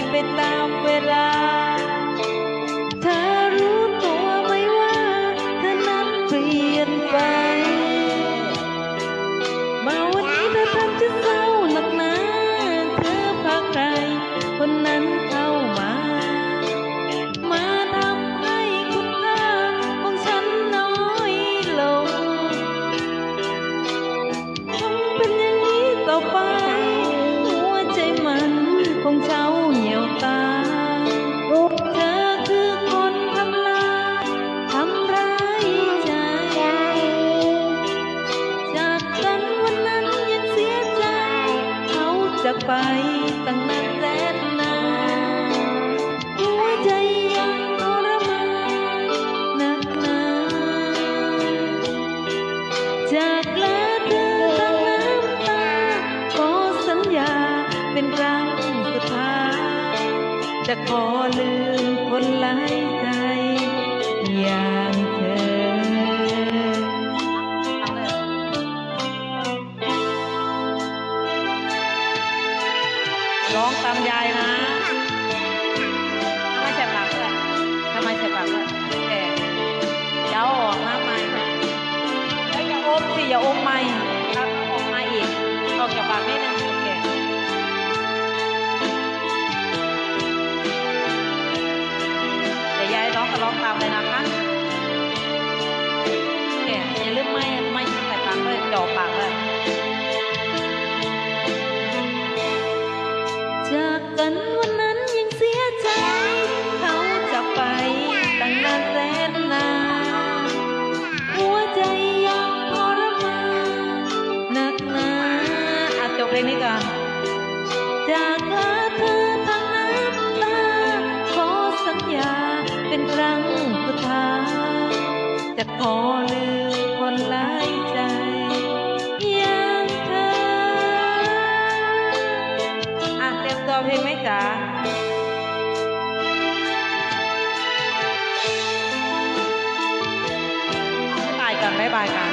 ไปตามเวลาเธอรู้ตัวไหมว่าเธอนั้นเปลี่ยนไปมาวันนี้เธอทำฉันเศร้าหนักหนาเธอพาใครคนนั้นเข้ามาทำให้คุณค่าของฉันน้อยลงคงเป็นอย่างนี้ต่อไปหัวใจมันคงเช้าเหี่ยวตาเธอคือคนทำร้ายใจจากกันวันนั้นยังเสียใจเขาจากไปตั้งนานแสนนานหัวใจยังทรมานหนักหนาจากลาเธอตั้งน้ำตาขอสัญญาเป็นครั้งสุดท้ายจะขอลืมคนหลายใจอย่างเธอร้องตามยายนะทำไมใส่ปากด้วยทำไมใส่ปากด้วยโอเคเดี๋ยวออกมาใหม่แล้วอย่าอมสิอย่าอมใหม่ครับออกมาอีกออกจากปากนิดนึงโอเคเดี๋ยวยายร้องก็ร้องตามเลยนะคะโอเคอย่าลืมไม่ใส่ปากด้วยจ่อปากด้วยจากกันวันนั้นยังเสียใจเขาจากไปตั้งนานแสนนานหัวใจยังทรมานหนักหนาจบเพลงนี้ก่อนจากลาเธอทั้งน้ำตาขอสัญญาเป็นครั้งสุดท้ายจะขอลืมคนหลายใจอย่างเธอเตรียมตัวเพลงไหมจ๊ะบ๊ายบายกัน